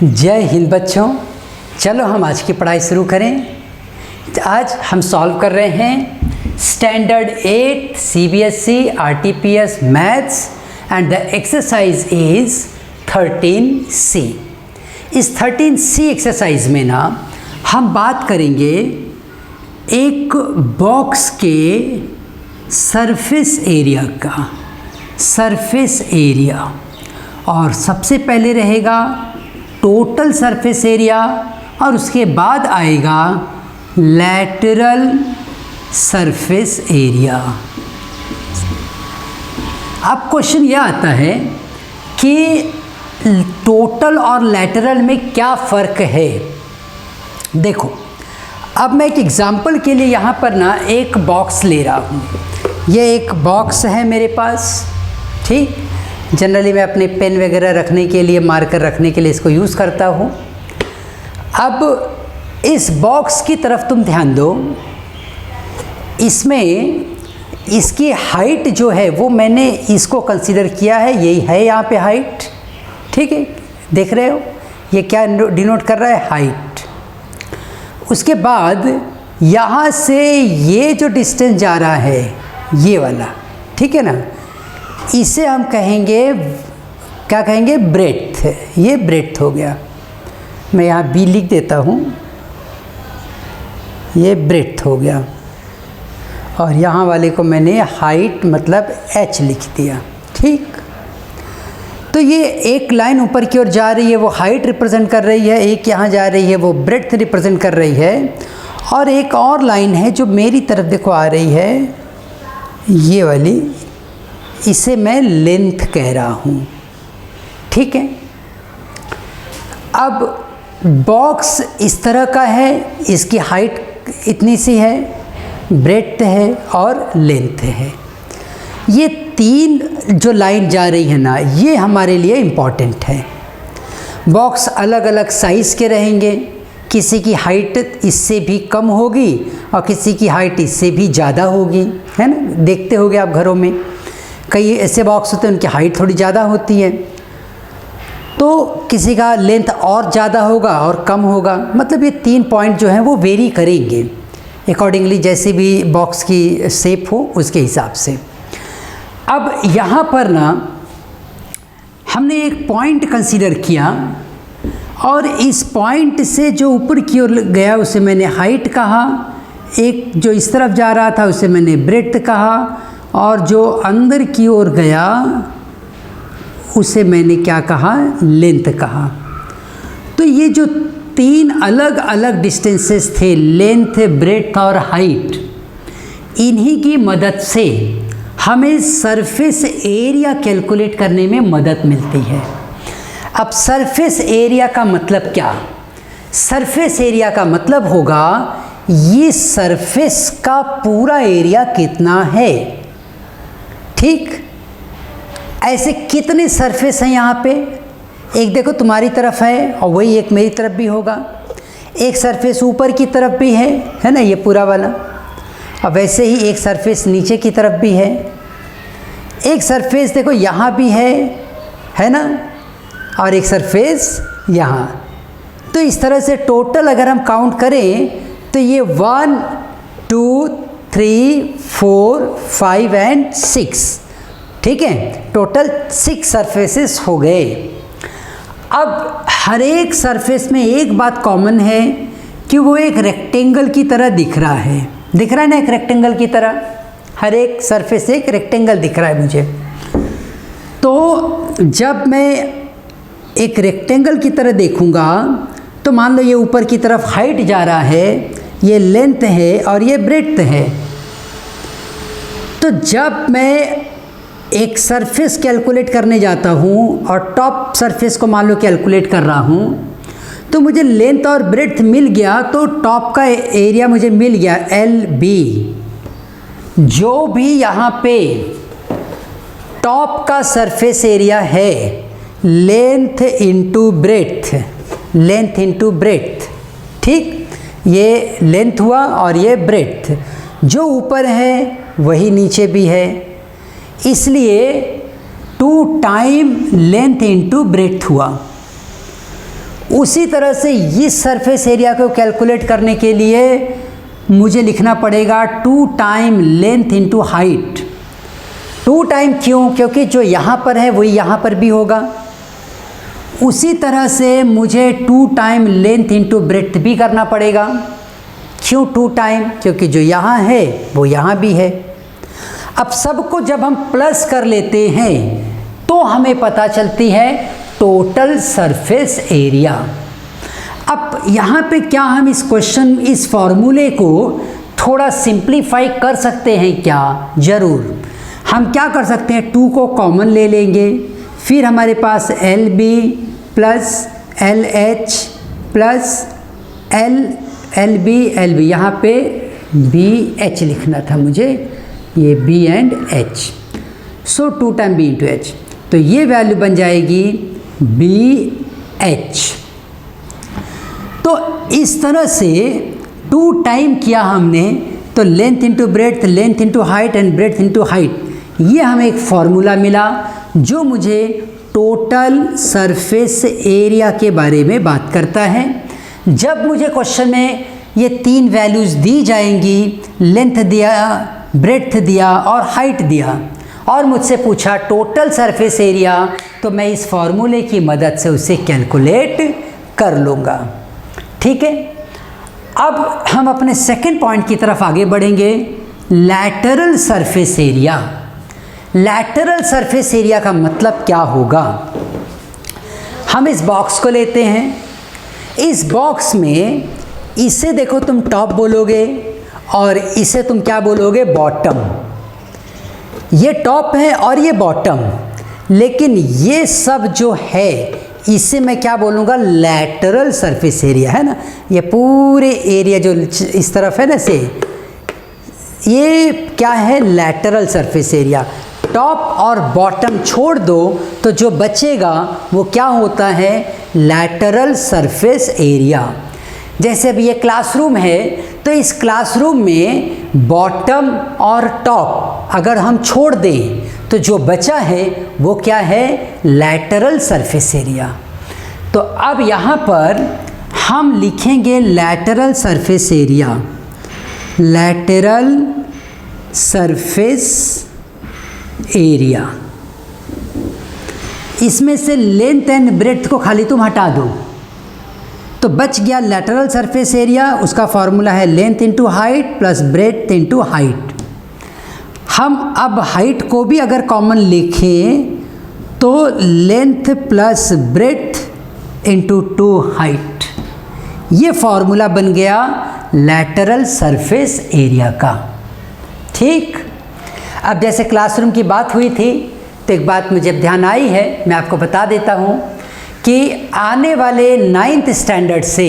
जय हिंद बच्चों, चलो हम आज की पढ़ाई शुरू करें। आज हम सॉल्व कर रहे हैं standard 8 CBSE RTPS maths and the exercise is 13C। इस 13C एक्सरसाइज में ना हम बात करेंगे एक बॉक्स के सरफेस एरिया का, सरफेस एरिया, और सबसे पहले रहेगा टोटल सरफेस एरिया और उसके बाद आएगा लैटरल सरफेस एरिया। अब क्वेश्चन यह आता है कि टोटल और लैटरल में क्या फ़र्क है। देखो, अब मैं एक एग्ज़ाम्पल के लिए यहाँ पर ना एक बॉक्स ले रहा हूँ। ये एक बॉक्स है मेरे पास, ठीक। जनरली मैं अपने पेन वगैरह रखने के लिए, मार्कर रखने के लिए इसको यूज़ करता हूँ। अब इस बॉक्स की तरफ तुम ध्यान दो। इसमें इसकी हाइट जो है वो मैंने इसको कंसीडर किया है, यही है यहाँ पे हाइट, ठीक है। देख रहे हो ये क्या डिनोट कर रहा है, हाइट। उसके बाद यहाँ से ये जो डिस्टेंस जा रहा है ये वाला, ठीक है ना, इसे हम कहेंगे, क्या कहेंगे, ब्रेड्थ। ये ब्रेड्थ हो गया। मैं यहाँ B लिख देता हूँ, ये ब्रेड्थ हो गया। और यहाँ वाले को मैंने हाइट मतलब H लिख दिया, ठीक। तो ये एक लाइन ऊपर की ओर जा रही है, वो हाइट रिप्रेजेंट कर रही है, एक यहाँ जा रही है, वो ब्रेड्थ रिप्रेजेंट कर रही है। और एक और लाइन है जो मेरी तरफ देखो आ रही है, ये वाली, इसे मैं लेंथ कह रहा हूँ, ठीक है। अब बॉक्स इस तरह का है, इसकी हाइट इतनी सी है, ब्रेड्थ है और लेंथ है। ये तीन जो लाइन जा रही है ना, ये हमारे लिए इम्पॉर्टेंट है। बॉक्स अलग अलग साइज़ के रहेंगे, किसी की हाइट इससे भी कम होगी और किसी की हाइट इससे भी ज़्यादा होगी, है ना। देखते होगे आप घरों में कई ऐसे बॉक्स होते हैं, उनकी हाइट थोड़ी ज़्यादा होती है, तो किसी का लेंथ और ज़्यादा होगा और कम होगा। मतलब ये 3 पॉइंट जो हैं वो वेरी करेंगे अकॉर्डिंगली, जैसे भी बॉक्स की शेप हो उसके हिसाब से। अब यहाँ पर ना हमने एक पॉइंट कंसीडर किया और इस पॉइंट से जो ऊपर की ओर गया उसे मैंने हाइट कहा, एक जो इस तरफ जा रहा था उसे मैंने ब्रेड्थ कहा, और जो अंदर की ओर गया उसे मैंने क्या कहा, लेंथ कहा। तो ये जो 3 अलग अलग डिस्टेंसेस थे, लेंथ, ब्रेड्थ और हाइट, इन्हीं की मदद से हमें सरफेस एरिया कैलकुलेट करने में मदद मिलती है। अब सरफेस एरिया का मतलब क्या? सरफेस एरिया का मतलब होगा ये सरफेस का पूरा एरिया कितना है, ठीक। ऐसे कितने सरफेस हैं यहाँ पे? एक देखो तुम्हारी तरफ है और वही एक मेरी तरफ भी होगा। एक सरफेस ऊपर की तरफ भी है ना, ये पूरा वाला। और वैसे ही एक सरफेस नीचे की तरफ भी है। एक सरफेस देखो यहाँ भी है ना, और एक सरफेस यहाँ। तो इस तरह से टोटल अगर हम काउंट करें तो ये 1 2 3 4 5 एंड 6, ठीक है। टोटल 6 सरफेसेस हो गए। अब हर एक सरफेस में एक बात कॉमन है कि वो एक रेक्टेंगल की तरह दिख रहा है। दिख रहा है ना, एक रेक्टेंगल की तरह। हर एक सरफेस एक रेक्टेंगल दिख रहा है मुझे। तो जब मैं एक रेक्टेंगल की तरह देखूंगा तो मान लो ये ऊपर की तरफ हाइट जा रहा है, ये लेंथ है और ये ब्रेड्थ है। तो जब मैं एक सरफेस कैलकुलेट करने जाता हूँ और टॉप सरफेस को मान लो कैलकुलेट कर रहा हूँ, तो मुझे लेंथ और ब्रेड्थ मिल गया, तो टॉप का एरिया मुझे मिल गया LB। जो भी यहाँ पे टॉप का सरफेस एरिया है, length into breadth, length into breadth, ठीक। ये लेंथ हुआ और ये ब्रेड्थ। जो ऊपर है वही नीचे भी है, इसलिए 2 टाइम लेंथ इंटू ब्रेड्थ हुआ। उसी तरह से इस सरफेस एरिया को कैलकुलेट करने के लिए मुझे लिखना पड़ेगा 2 time length into height. 2 time क्यों? क्योंकि जो यहाँ पर है वही यहाँ पर भी होगा। उसी तरह से मुझे 2 टाइम लेंथ इंटू ब्रेड्थ भी करना पड़ेगा। क्यों 2 टाइम? क्योंकि जो यहाँ है वो यहाँ भी है। अब सबको जब हम प्लस कर लेते हैं तो हमें पता चलती है टोटल सरफेस एरिया। अब यहाँ पे क्या हम इस क्वेश्चन, इस फॉर्मूले को थोड़ा सिंप्लीफाई कर सकते हैं क्या? ज़रूर। हम क्या कर सकते हैं, 2 को कॉमन ले लेंगे, फिर हमारे पास L B plus L H plus L B, यहाँ पे बी एच लिखना था मुझे, ये B and H, so 2 time B into H, तो ये वैल्यू बन जाएगी बी एच। तो इस तरह से 2 टाइम किया हमने, तो length into breadth, length into height and breadth into height, ये हमें एक फॉर्मूला मिला जो मुझे टोटल सरफेस एरिया के बारे में बात करता है। जब मुझे क्वेश्चन में ये 3 वैल्यूज़ दी जाएंगी, लेंथ दिया, ब्रेड्थ दिया और हाइट दिया, और मुझसे पूछा टोटल सरफेस एरिया, तो मैं इस फॉर्मूले की मदद से उसे कैलकुलेट कर लूँगा। ठीक है, अब हम अपने सेकंड पॉइंट की तरफ आगे बढ़ेंगे, lateral surface area. Lateral surface area का मतलब क्या होगा? हम इस बॉक्स को लेते हैं, इस बॉक्स में इसे देखो तुम टॉप बोलोगे और इसे तुम क्या बोलोगे, बॉटम। ये टॉप है और ये बॉटम, लेकिन ये सब जो है इसे मैं क्या बोलूँगा, लैटरल सरफेस एरिया, है ना। ये पूरे एरिया जो इस तरफ है ना से, ये क्या है, लैटरल सरफेस एरिया। टॉप और बॉटम छोड़ दो तो जो बचेगा वो क्या होता है, लैटरल सरफेस एरिया। जैसे अब ये क्लासरूम है, तो इस क्लासरूम में बॉटम और टॉप अगर हम छोड़ दें तो जो बचा है वो क्या है, लैटरल सरफेस एरिया। तो अब यहाँ पर हम लिखेंगे lateral surface area, lateral surface area. इसमें से लेंथ एंड ब्रेड्थ को खाली तुम हटा दो तो बच गया लैटरल सरफेस एरिया। उसका फॉर्मूला है length into height plus breadth into height. हम अब हाइट को भी अगर कॉमन लिखें तो length plus breadth into 2 height, ये फॉर्मूला बन गया लैटरल सरफेस एरिया का। ठीक, अब जैसे क्लासरूम की बात हुई थी तो एक बात मुझे ध्यान आई है, मैं आपको बता देता हूँ कि आने वाले 9th स्टैंडर्ड से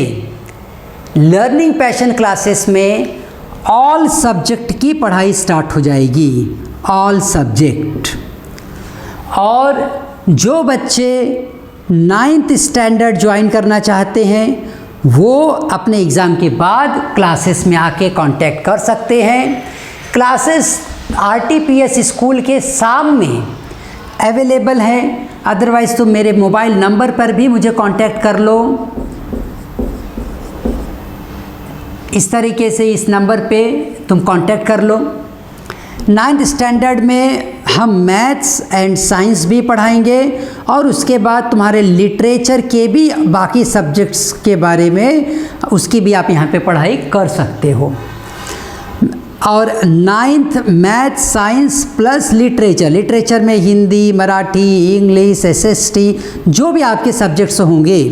लर्निंग पैशन क्लासेस में ऑल सब्जेक्ट की पढ़ाई स्टार्ट हो जाएगी, ऑल सब्जेक्ट। और जो बच्चे 9th स्टैंडर्ड ज्वाइन करना चाहते हैं वो अपने एग्ज़ाम के बाद क्लासेस में आके कांटेक्ट कर सकते हैं। क्लासेस RTPS स्कूल के सामने अवेलेबल है, अदरवाइज़ तुम मेरे मोबाइल नंबर पर भी मुझे कांटेक्ट कर लो। इस तरीके से इस नंबर पे तुम कांटेक्ट कर लो। 9th स्टैंडर्ड में हम मैथ्स एंड साइंस भी पढ़ाएंगे और उसके बाद तुम्हारे लिटरेचर के भी बाकी सब्जेक्ट्स के बारे में उसकी भी आप यहाँ पे पढ़ाई कर सकते हो। और 9th math science plus literature, literature में हिंदी, मराठी, इंग्लिश, SST जो भी आपके सब्जेक्ट्स होंगे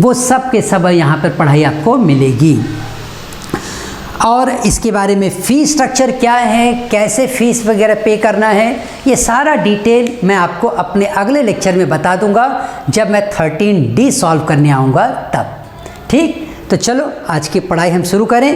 वो सब के सब यहाँ पर पढ़ाई आपको मिलेगी। और इसके बारे में फ़ीस स्ट्रक्चर क्या है, कैसे फ़ीस वगैरह पे करना है, ये सारा डिटेल मैं आपको अपने अगले लेक्चर में बता दूंगा जब मैं 13D सॉल्व करने आऊँगा तब। ठीक, तो चलो आज की पढ़ाई हम शुरू करें।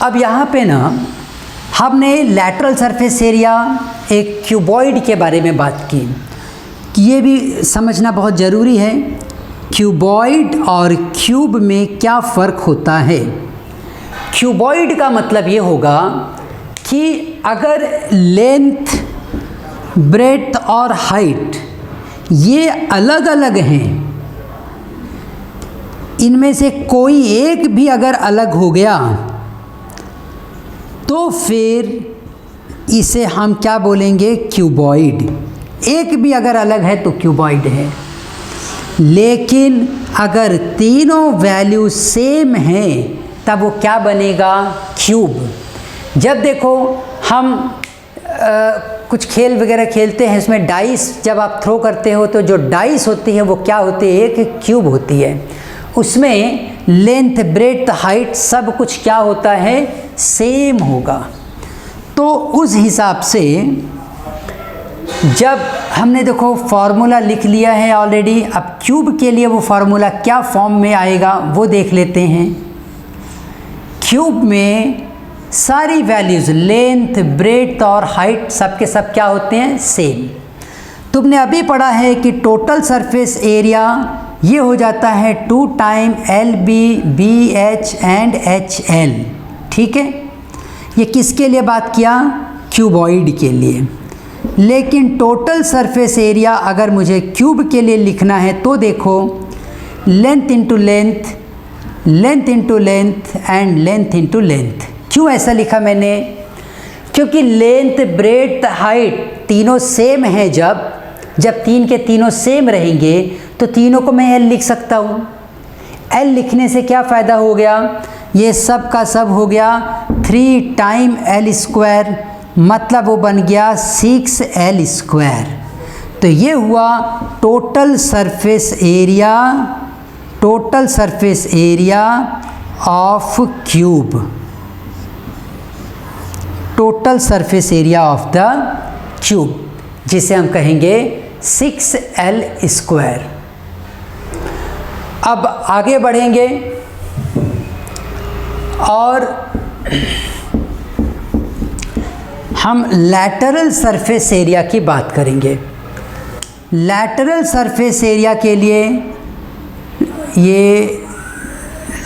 अब यहाँ पे ना हमने लैटरल सरफेस एरिया एक क्यूबॉइड के बारे में बात की कि ये भी समझना बहुत ज़रूरी है, क्यूबॉइड और क्यूब में क्या फ़र्क होता है। क्यूबॉइड का मतलब ये होगा कि अगर लेंथ, ब्रेड्थ और हाइट ये अलग अलग हैं, इनमें से कोई एक भी अगर अलग हो गया तो फिर इसे हम क्या बोलेंगे, क्यूबॉइड। एक भी अगर अलग है तो क्यूबॉइड है। लेकिन अगर तीनों वैल्यू सेम हैं तब वो क्या बनेगा, क्यूब। जब देखो हम कुछ खेल वगैरह खेलते हैं, इसमें डाइस जब आप थ्रो करते हो तो जो डाइस होती है वो क्या होती है, एक क्यूब होती है। उसमें लेंथ, ब्रेड्थ, हाइट सब कुछ क्या होता है, सेम होगा। तो उस हिसाब से जब हमने देखो फार्मूला लिख लिया है ऑलरेडी, अब क्यूब के लिए वो फार्मूला क्या फॉर्म में आएगा वो देख लेते हैं। क्यूब में सारी वैल्यूज़ लेंथ, ब्रेड्थ और हाइट सब के सब क्या होते हैं, सेम। तुमने अभी पढ़ा है कि टोटल सरफेस एरिया ये हो जाता है 2 time LB, BH and HL। ठीक है, ये किसके लिए बात किया, क्यूबॉइड के लिए। लेकिन टोटल सरफेस एरिया अगर मुझे क्यूब के लिए लिखना है तो देखो, length into length, length into length and length into length. क्यों ऐसा लिखा मैंने, क्योंकि लेंथ, ब्रेड्थ, हाइट तीनों सेम हैं। जब तीन के तीनों सेम रहेंगे तो तीनों को मैं L लिख सकता हूँ। L लिखने से क्या फ़ायदा हो गया, ये सब का सब हो गया 3 टाइम L स्क्वायर, मतलब वो बन गया 6L स्क्वायर। तो ये हुआ total surface area, total surface area of cube, total surface area of the cube, जिसे हम कहेंगे 6L स्क्वायर। अब आगे बढ़ेंगे और हम लैटरल सरफेस एरिया की बात करेंगे। लैटरल सरफेस एरिया के लिए ये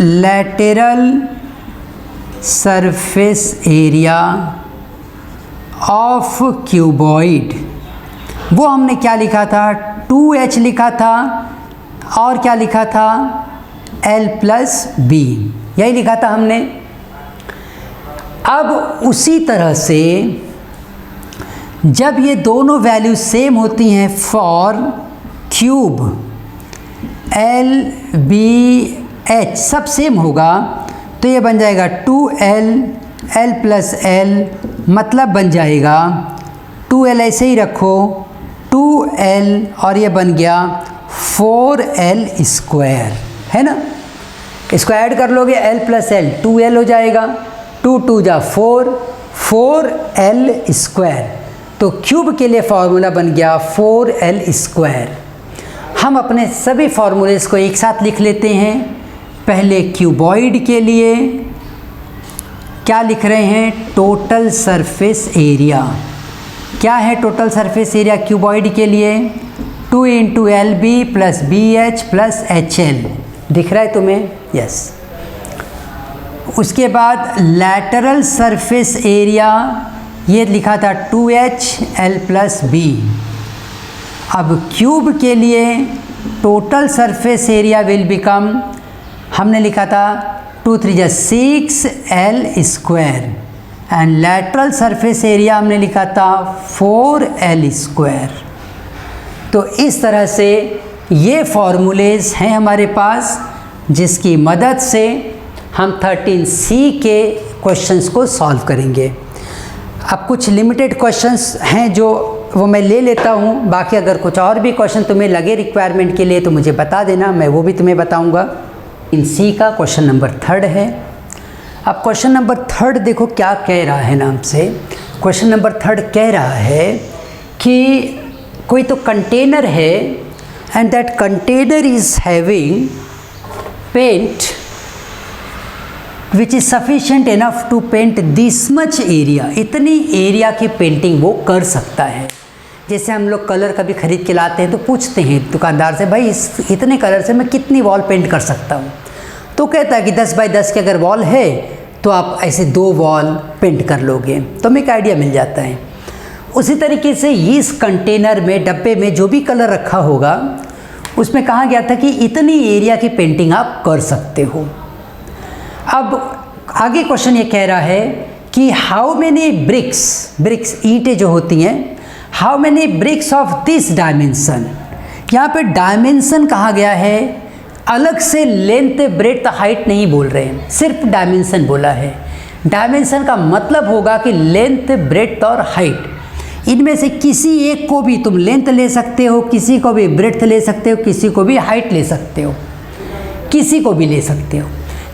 lateral surface area of cuboid, वो हमने क्या लिखा था, 2H लिखा था और क्या लिखा था, L+B, यही लिखा था हमने। अब उसी तरह से जब ये दोनों वैल्यू सेम होती हैं फॉर क्यूब, LBH सब सेम होगा, तो ये बन जाएगा 2L, L+L, मतलब बन जाएगा 2L ऐसे ही रखो, 2L और ये बन गया 4L स्क्वायर, है ना। इसको ऐड कर लोगे L+L, 2L हो जाएगा, 2 2 जा 4, 4L स्क्वायर। तो क्यूब के लिए फार्मूला बन गया 4L स्क्वायर। हम अपने सभी फार्मूलेस को एक साथ लिख लेते हैं। पहले क्यूबॉइड के लिए क्या लिख रहे हैं, टोटल सरफेस एरिया। क्या है टोटल सरफेस एरिया क्यूबॉइड के लिए, 2 × LB + BH + HL, दिख रहा है तुम्हें, यस। उसके बाद लैटरल सरफेस एरिया ये लिखा था 2H L+B। अब क्यूब के लिए total surface area will become, हमने लिखा था 2 3 जा 6L square and lateral surface area हमने लिखा था 4L स्क्वायर। तो इस तरह से ये फॉर्मूलेज हैं हमारे पास, जिसकी मदद से हम 13C के क्वेश्चंस को सॉल्व करेंगे। अब कुछ लिमिटेड क्वेश्चंस हैं जो वो मैं ले लेता हूँ, बाकी अगर कुछ और भी क्वेश्चन तुम्हें लगे रिक्वायरमेंट के लिए तो मुझे बता देना, मैं वो भी तुम्हें बताऊँगा। इन C का क्वेश्चन नंबर 3 है। अब क्वेश्चन नंबर 3 देखो क्या कह रहा है नाम से। क्वेश्चन नंबर 3 कह रहा है कि कोई तो कंटेनर है and that container is having paint which is sufficient enough to paint this much area, इतनी एरिया की पेंटिंग वो कर सकता है। जैसे हम लोग कलर कभी ख़रीद के लाते हैं तो पूछते हैं दुकानदार से, भाई इस इतने कलर से मैं कितनी वॉल पेंट कर सकता हूँ, तो कहता है कि 10 बाई 10 की अगर वॉल है तो आप ऐसे 2 वॉल पेंट कर लोगे, तो हमें एक आइडिया मिल जाता है। उसी तरीके से इस कंटेनर में, डब्बे में जो भी कलर रखा होगा उसमें कहा गया था कि इतनी एरिया की पेंटिंग आप कर सकते हो। अब आगे क्वेश्चन ये कह रहा है कि हाउ मेनी ब्रिक्स ईंटें जो होती हैं, how many bricks of this dimension, यहाँ पे डायमेंशन कहा गया है, अलग से लेंथ ब्रेड्थ हाइट नहीं बोल रहे हैं, सिर्फ डायमेंशन बोला है। डायमेंशन का मतलब होगा कि लेंथ ब्रेड्थ और हाइट, इनमें से किसी एक को भी तुम लेंथ ले सकते हो, किसी को भी ब्रेड्थ ले सकते हो, किसी को भी हाइट ले सकते हो, किसी को भी ले सकते हो।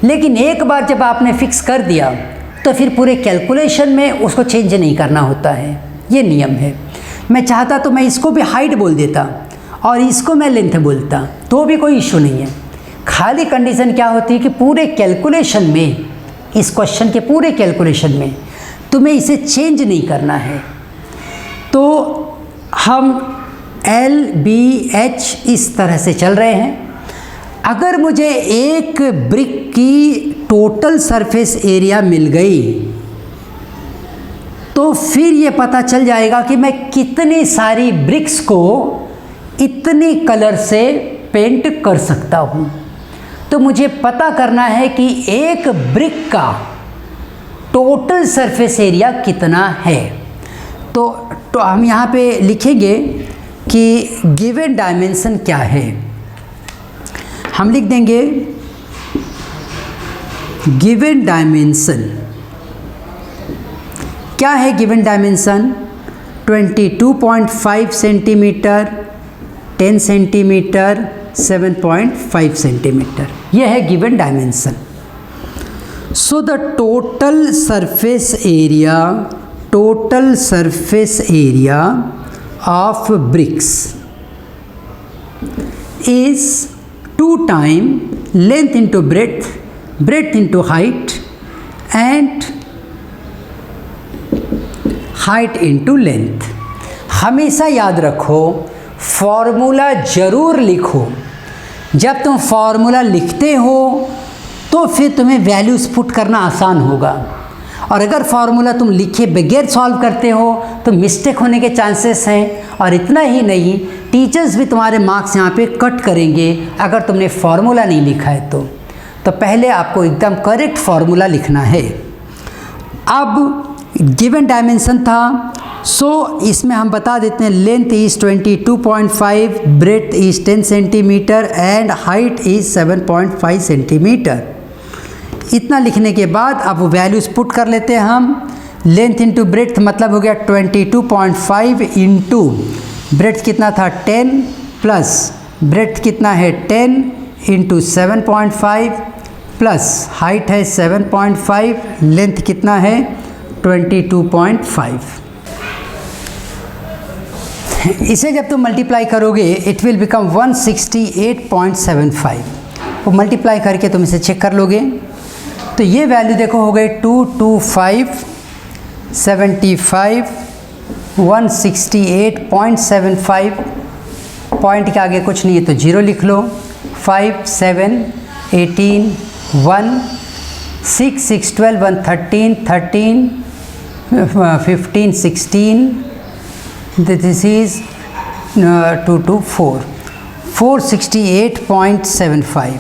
लेकिन एक बार जब आपने फिक्स कर दिया तो फिर पूरे कैलकुलेशन में उसको चेंज नहीं करना होता है, ये नियम है। मैं चाहता तो मैं इसको भी हाइट बोल देता और इसको मैं लेंथ बोलता, तो भी कोई इशू नहीं है। खाली कंडीशन क्या होती है कि पूरे कैलकुलेशन में, इस क्वेश्चन के पूरे कैलकुलेशन में तुम्हें इसे चेंज नहीं करना है। तो हम LBH इस तरह से चल रहे हैं। अगर मुझे एक ब्रिक की टोटल सरफेस एरिया मिल गई तो फिर ये पता चल जाएगा कि मैं कितनी सारी ब्रिक्स को इतनी कलर से पेंट कर सकता हूँ। तो मुझे पता करना है कि एक ब्रिक का टोटल सरफेस एरिया कितना है। तो हम यहाँ पे लिखेंगे कि गिवन डायमेंशन क्या है। हम लिख देंगे गिवन डायमेंशन क्या है। Given dimension 22.5 centimetre, 10 centimetre, 7.5 centimetre, यह है given dimension. So the total surface area of BRICS is 2 times length into breadth, breadth into height and height into length। हमेशा याद रखो, फॉर्मूला ज़रूर लिखो। जब तुम फॉर्मूला लिखते हो तो फिर तुम्हें वैल्यूज़ पुट करना आसान होगा, और अगर फार्मूला तुम लिखे बगैर सॉल्व करते हो तो मिस्टेक होने के चांसेस हैं। और इतना ही नहीं, टीचर्स भी तुम्हारे मार्क्स यहाँ पे कट करेंगे अगर तुमने फार्मूला नहीं लिखा है तो पहले आपको एकदम करेक्ट फार्मूला लिखना है। अब गिवन डायमेंशन था, सो इसमें हम बता देते हैं length is 22.5, breadth is 10 centimetre and height is 7.5 centimetre. इतना लिखने के बाद अब वैल्यूज़ पुट कर लेते हैं हम। लेंथ इंटू ब्रेड्थ मतलब हो गया 22.5 इंटू ब्रेड्थ कितना था 10 प्लस ब्रेड्थ कितना है 10 इंटू 7.5 प्लस हाइट है 7.5, लेंथ कितना है 22.5। इसे जब तुम मल्टीप्लाई करोगे इट विल बिकम 168.75। वो मल्टीप्लाई करके तुम इसे चेक कर लोगे तो ये वैल्यू देखो हो गई 225.75, 168.75। पॉइंट के आगे कुछ नहीं है तो 0 लिख लो। 5, 7, 18, 1, 6, 6, 12, 1, 13, 13, 15, 16, this is 2, 2, 4, 468.75,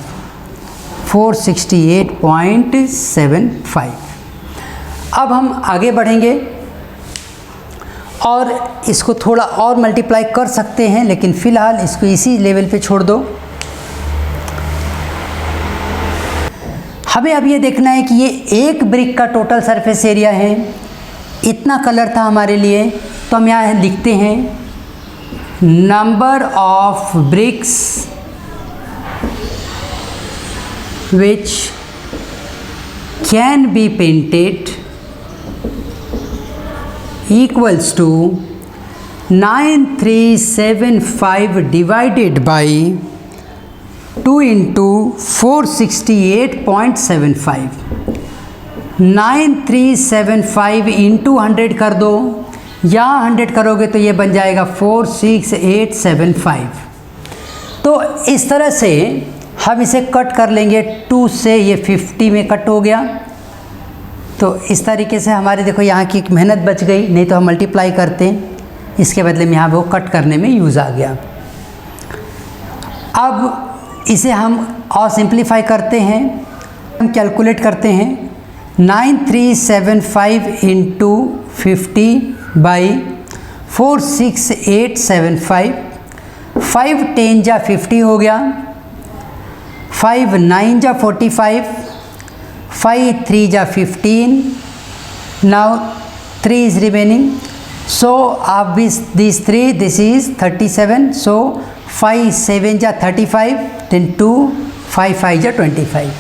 468.75। अब हम आगे बढ़ेंगे और इसको थोड़ा और मल्टीप्लाई कर सकते हैं, लेकिन फ़िलहाल इसको इसी लेवल पे छोड़ दो। हमें अब ये देखना है कि ये एक ब्रिक का टोटल सरफेस एरिया है। इतना कलर था हमारे लिए, तो हम यहाँ लिखते हैं number of BRICS which can be painted equals to 9375 divided by 2 into 468.75। 9375 into 100 कर दो, यहाँ 100 करोगे तो ये बन जाएगा 46875। तो इस तरह से हम इसे कट कर लेंगे 2 से, ये 50 में कट हो गया। तो इस तरीके से हमारे देखो यहाँ की मेहनत बच गई, नहीं तो हम मल्टीप्लाई करते, इसके बदले में यहाँ वो कट करने में यूज़ आ गया। अब इसे हम और सिंप्लीफाई करते हैं, हम कैलकुलेट करते हैं 9375 इंटू 50 बाई 46875, 5 10 जा 50 हो गया, 5 9 जा 45, 5 3 जा 15, now 3 is remaining, so of these 3 this is 37, so 5 7 जा 35, then 2 5 5 जा 25.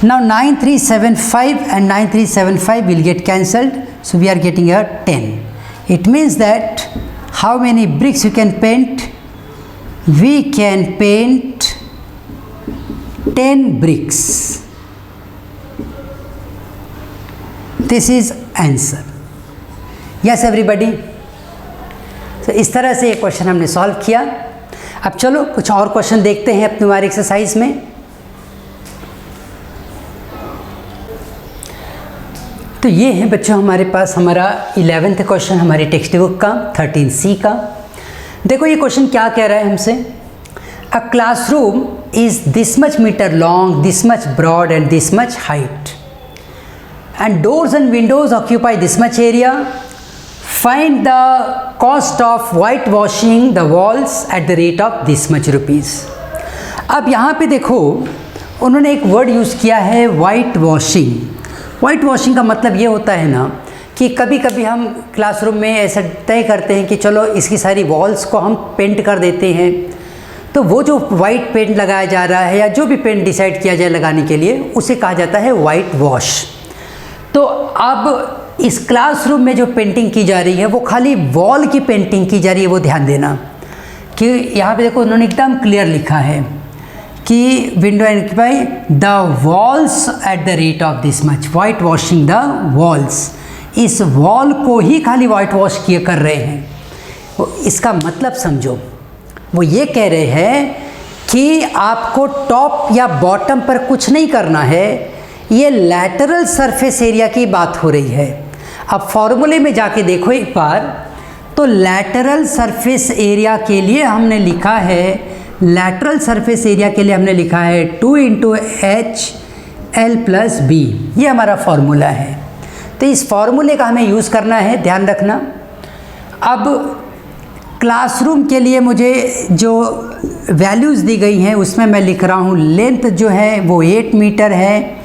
Now 9375 and 9375 will get cancelled, so we are getting a 10. It means that how many bricks you can paint? We can paint 10 bricks. This is answer. Yes everybody. तो इस तरह से ये question हमने solve किया। अब चलो कुछ और क्वेश्चन देखते हैं अपनी हमारी एक्सरसाइज में। तो ये है बच्चों हमारे पास हमारा 11th क्वेश्चन हमारी टेक्स्ट बुक का 13C का। देखो ये क्वेश्चन क्या कह रहा है हमसे, a classroom is this much metre long, this much broad and this much height, and doors and windows occupy this much area, find the cost of white washing the walls at the rate of this much rupees. अब यहाँ पे देखो उन्होंने एक word use किया है white washing. White washing का मतलब ये होता है ना कि कभी कभी हम क्लासरूम में ऐसा तय करते हैं कि चलो इसकी सारी वॉल्स को हम पेंट कर देते हैं, तो वो जो वाइट पेंट लगाया जा रहा है या जो भी पेंट डिसाइड किया जाए लगाने के लिए उसे कहा जाता है वाइट वॉश। तो अब इस क्लासरूम में जो पेंटिंग की जा रही है वो खाली वॉल की पेंटिंग की जा रही है, वो ध्यान देना कि यहाँ पे देखो उन्होंने एकदम क्लियर लिखा है कि window occupy the walls at the rate of this much, white washing the walls, इस वॉल को ही खाली वाइट वॉश किए कर रहे हैं। इसका मतलब समझो, वो ये कह रहे हैं कि आपको टॉप या बॉटम पर कुछ नहीं करना है, ये लैटरल सरफेस एरिया की बात हो रही है। अब फॉर्मूले में जाके देखो एक बार, तो लैटरल सरफेस एरिया के लिए हमने लिखा है, लैटरल सरफेस एरिया के लिए हमने लिखा है 2 into H L plus B, ये हमारा फॉर्मूला है। तो इस फॉर्मूले का हमें यूज़ करना है, ध्यान रखना। अब क्लासरूम के लिए मुझे जो वैल्यूज़ दी गई हैं उसमें मैं लिख रहा हूँ, लेंथ जो है वो 8 मीटर है,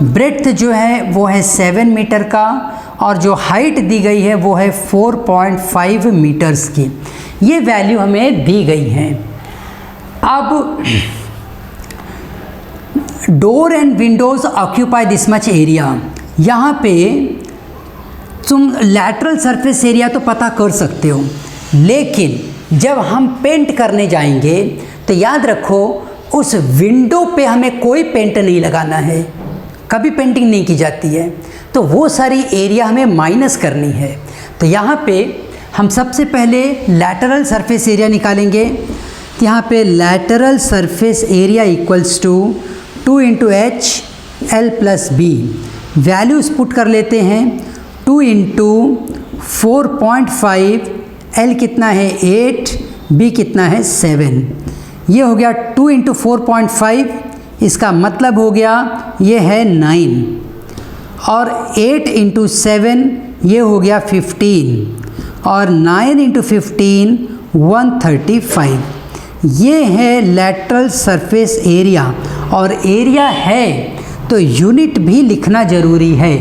ब्रेड्थ जो है वो है 7 मीटर का, और जो हाइट दी गई है वो है 4.5 मीटर्स की। ये वैल्यू हमें दी गई हैं। अब door and Windows occupy this much area, यहाँ पे तुम लैटरल सरफेस एरिया तो पता कर सकते हो, लेकिन जब हम पेंट करने जाएंगे तो याद रखो उस विंडो पे हमें कोई पेंट नहीं लगाना है, कभी पेंटिंग नहीं की जाती है, तो वो सारी एरिया हमें माइनस करनी है। तो यहाँ पे हम सबसे पहले लैटरल सरफेस एरिया निकालेंगे। तो यहाँ पे lateral surface area equals to 2 into H L plus B, values put कर लेते हैं। 2 इंटू 4.5, एल कितना है 8, बी कितना है 7, ये हो गया 2 इंटू 4.5, इसका मतलब हो गया ये है 9, और 8 इंटू 7 ये हो गया 15, और 9 इंटू 15 135। ये है लैटरल सरफेस एरिया, और एरिया है तो यूनिट भी लिखना ज़रूरी है,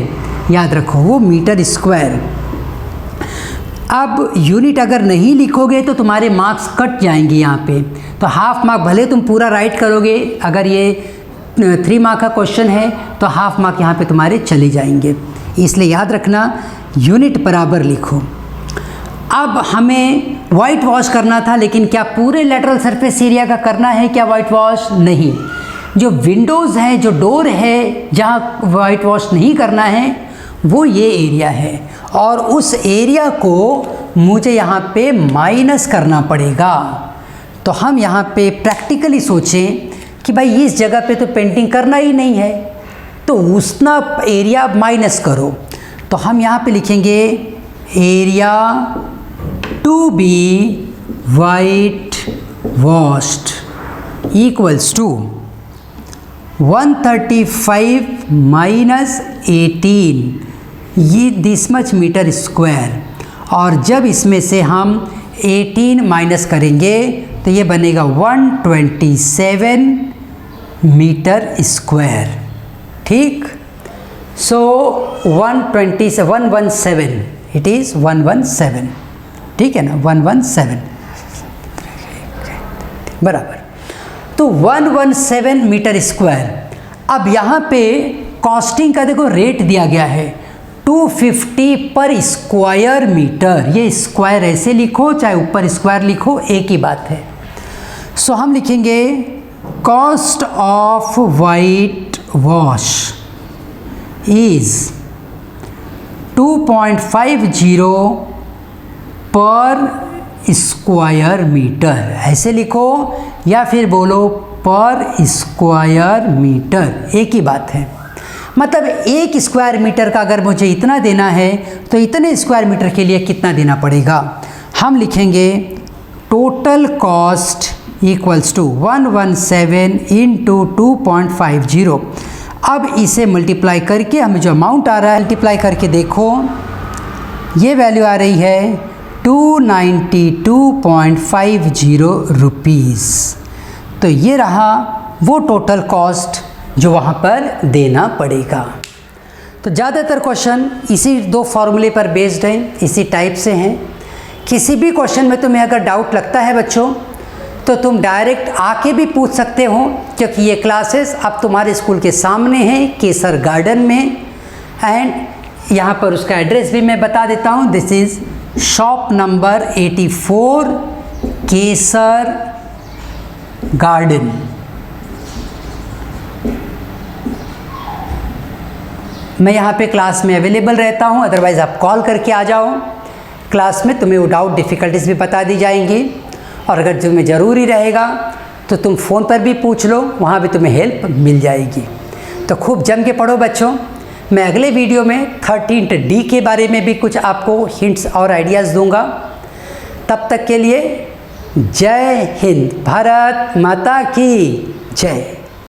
याद रखो वो मीटर स्क्वायर। अब यूनिट अगर नहीं लिखोगे तो तुम्हारे मार्क्स कट जाएंगे यहाँ पे, तो हाफ मार्क भले तुम पूरा राइट करोगे, अगर ये 3 मार्क का क्वेश्चन है तो हाफ मार्क यहाँ पे तुम्हारे चले जाएंगे, इसलिए याद रखना यूनिट बराबर लिखो। अब हमें वाइट वॉश करना था, लेकिन क्या पूरे लैटरल सरफेस एरिया का करना है क्या वाइट वॉश? नहीं, जो विंडोज़ हैं, जो डोर है जहाँ वाइट वॉश नहीं करना है, वो ये एरिया है और उस एरिया को मुझे यहाँ पे माइनस करना पड़ेगा। तो हम यहाँ पे प्रैक्टिकली सोचें कि भाई इस जगह पे तो पेंटिंग करना ही नहीं है, तो उतना एरिया माइनस करो। तो हम यहाँ पे लिखेंगे area to be white washed equals to 135 minus 18, ये दिस मच मीटर स्क्वायर। और जब इसमें से हम 18 माइनस करेंगे तो ये बनेगा 127 मीटर स्क्वायर। ठीक, सो 117 इट इज़ 117, ठीक है ना, 117 बराबर। तो 117 मीटर स्क्वायर। अब यहाँ पे कॉस्टिंग का देखो रेट दिया गया है 250 पर स्क्वायर मीटर। ये स्क्वायर ऐसे लिखो चाहे ऊपर स्क्वायर लिखो, एक ही बात है। सो हम लिखेंगे cost of white wash is 2.50 पर स्क्वायर मीटर, ऐसे लिखो या फिर बोलो पर स्क्वायर मीटर, एक ही बात है। मतलब एक स्क्वायर मीटर का अगर मुझे इतना देना है तो इतने स्क्वायर मीटर के लिए कितना देना पड़ेगा। हम लिखेंगे total cost equals to 117 into 2.50। अब इसे मल्टीप्लाई करके हमें जो अमाउंट आ रहा है, मल्टीप्लाई करके देखो, ये वैल्यू आ रही है 292.50 रुपीज़। तो ये रहा वो टोटल कॉस्ट जो वहाँ पर देना पड़ेगा। तो ज़्यादातर क्वेश्चन इसी दो फॉर्मूले पर बेस्ड हैं, इसी टाइप से हैं। किसी भी क्वेश्चन में तुम्हें अगर डाउट लगता है बच्चों, तो तुम डायरेक्ट आके भी पूछ सकते हो, क्योंकि ये क्लासेस अब तुम्हारे स्कूल के सामने हैं, केसर गार्डन में। एंड यहाँ पर उसका एड्रेस भी मैं बता देता हूँ, this is shop number 84 Kesar garden. मैं यहाँ पे क्लास में अवेलेबल रहता हूँ, अदरवाइज़ आप कॉल करके आ जाओ। क्लास में तुम्हें वो डाउट डिफ़िकल्टीज भी बता दी जाएंगी, और अगर तुम्हें ज़रूरी रहेगा तो तुम फ़ोन पर भी पूछ लो, वहाँ भी तुम्हें हेल्प मिल जाएगी। तो खूब जम के पढ़ो बच्चों। मैं अगले वीडियो में 13th D के बारे में भी कुछ आपको हिंट्स और आइडियाज़ दूंगा। तब तक के लिए जय हिंद, भारत माता की जय।